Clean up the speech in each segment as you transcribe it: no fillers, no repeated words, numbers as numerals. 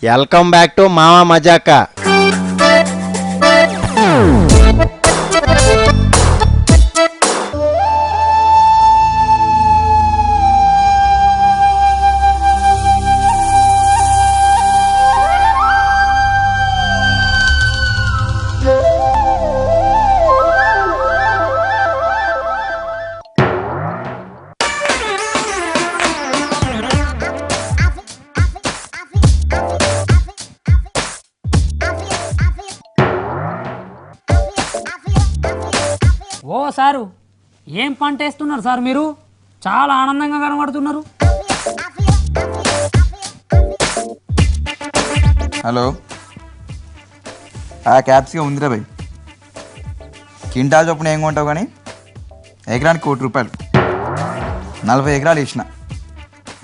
Welcome back to మావా మజాకా. ఓ sir, ఏం పంట వేస్తున్నారు సార్? మీరు చాలా ఆనందంగా కనబడుతున్నారు. హలో, క్యాప్స్గా ఉందిరా భయ్. కింటాల్ చొప్పున ఏం కొంటావు కానీ ఎకరానికి ₹1,00,00,000. 40 ఎకరాలు ఇచ్చిన,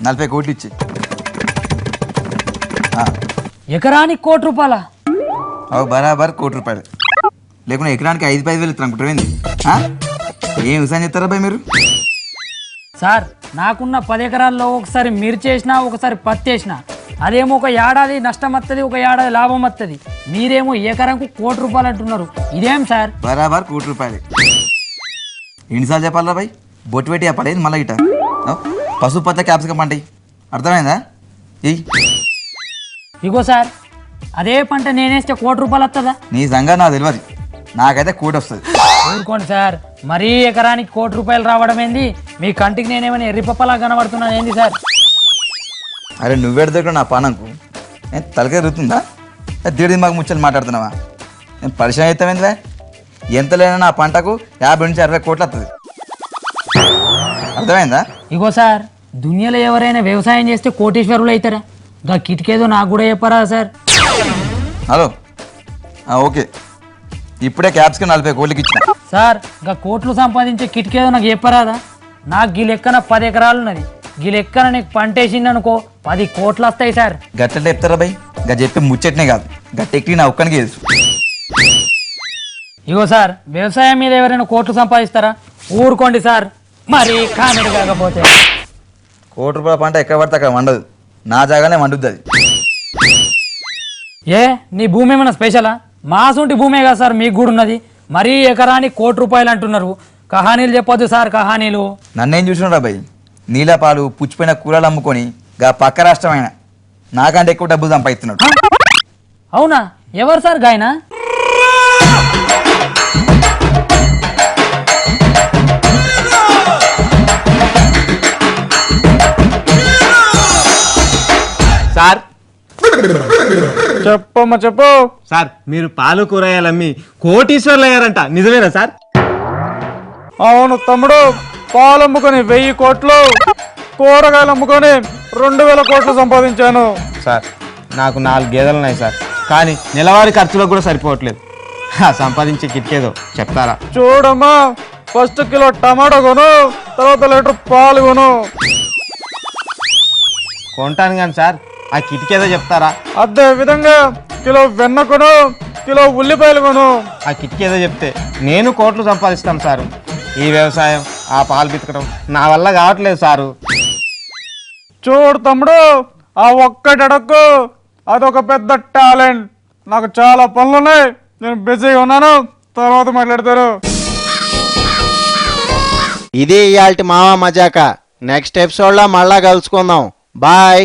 40 కోట్లు ఇచ్చి. ఎకరానికి ₹1,00,00,000? బరాబర్ ₹1,00,00,000. లేకుండా ఎకరానికి 5-10 వేలు ఇస్తారు అనుకుంటారు. ఏం విషయం చెప్తారా భయ్ మీరు? సార్, నాకున్న 10 ఎకరాల్లో ఒకసారి మిర్చి వేసినా, ఒకసారి పత్తి వేసినా, అదేమో ఒక ఏడాది నష్టం వస్తుంది, ఒక ఏడాది లాభం వస్తుంది. మీరేమో ఎకరానికి ₹1,00,00,000 అంటున్నారు. ఇదేం సార్? బరాబర్ ₹1,00,00,000. ఎన్నిసార్లు చెప్పాలరా భయ్? బొట్టు పెట్టి చెప్పాలి మళ్ళీ ఇట. పసుపు పచ్చ క్యాప్స్గా పంట అర్థమైందా? ఇగో సార్, అదే పంట నేనేస్తే ₹1,00,00,000 వస్తుందా? నీ సంగా నాకు తెలియదు, నాకైతే కోటి వస్తుంది. ఊరుకోండి సార్, మరీ ఎకరానికి ₹1,00,00,000 రావడం ఏంది? మీ కంటికి నేనేమైనా ఎర్రిపప్పలా కనబడుతున్నాను ఏంది సార్? అరే నువ్వేడు దగ్గర నా పానంకు తలకే రుతుందా? దీడి మాకు ముచ్చలు మాట్లాడుతున్నావా? నేను పరిచయం అవుతామేందిలే. ఎంతలేనా నా పంటకు 50 నుంచి 60 కోట్లు వస్తుంది. అర్థమైందా? ఇగో సార్, దునియాలో ఎవరైనా వ్యవసాయం చేస్తే కోటీశ్వరులు అవుతారా? గా కిటికేదో నాకు కూడా చెప్పరా సార్? హలో, ఓకే, ఇప్పుడే క్యాప్స్కి 40 కోట్లకి ఇచ్చిన. సార్, గా కోట్లు సంపాదించే కిటికేదో నాకు చెప్పరాదా? నాకు గీ లెక్కన 10 ఎకరాలు ఉన్నది. గీ లెక్కన నీకు పంటేసింది అనుకో 10 కోట్లు వస్తాయి సార్. గట్ల చెప్తారా భయ్? గా చెప్పి ముచ్చట్నే కాదు, గట్టెక్కి నా ఒక్కనికి తెలుసు. ఇగో సార్, వ్యవసాయం మీద ఎవరైనా కోట్లు సంపాదిస్తారా? ఊరుకోండి సార్, మరి కామెడీ కాకపోతే. ₹1,00,00,000 పంట ఎక్కడ పడితే అక్కడ వండదు, నా జాగానే వండుద్ది అది. ఏ నీ భూమి ఏమైనా స్పెషలా? మాసంటి భూమే కదా సార్ మీకు కూడా ఉన్నది. మరీ ఎకరానికి ₹1,00,00,000 అంటున్నారు. కహానీలు చెప్పొద్దు సార్, కహానీలు. నన్నేం చూసినారా భయ్? నీలపాలు పుచ్చిపోయిన కూరలు అమ్ముకొని గా పక్క రాష్ట్రమైన నాకంటే ఎక్కువ డబ్బులు సంపాదిస్తున్నాడు. అవునా? ఎవరు సార్ గాయన? సార్ చెప్పమ్మా చెప్పు. సార్, మీరు పాలు కూరగాయలు అమ్మి కోటీశ్వర్లు అయ్యారంట, నిజమేనా సార్? అవును తమ్ముడు, పాలు అమ్ముకొని 1000 కోట్లు, కూరగాయలు అమ్ముకొని 2,000 కోట్లు సంపాదించాను. సార్, నాకు 4 గేదెలు ఉన్నాయి సార్, కానీ నెలవారీ ఖర్చులకు కూడా సరిపోవట్లేదు. సంపాదించే కిట్కేదో చెప్తారా? చూడమ్మా, ఫస్ట్ కిలో టమాటో కొను, తర్వాత లీటర్ పాలు కొను. కొంటాను కానీ సార్, ఆ కిటికేదో చెప్తారా? అదే విధంగా కిలో వెన్న కొను, కిలో ఉల్లిపాయలు కొను. ఆ కిటికేదో చెప్తే నేను కోట్లు సంపాదిస్తాను సారు. ఈ వ్యవసాయం, ఆ పాలు పితకడం నా వల్ల కావట్లేదు సారు. చూడు తమ్ముడు, ఆ ఒక్కటి అడక్కు, అదొక పెద్ద టాలెంట్. నాకు చాలా పనులున్నాయి, నేను బిజీగా ఉన్నాను, తర్వాత మాట్లాడతారు. ఇది ఇయాల్టి మావా మజాకా. నెక్స్ట్ ఎపిసోడ్లో మళ్ళా కలుసుకుందాం. బాయ్.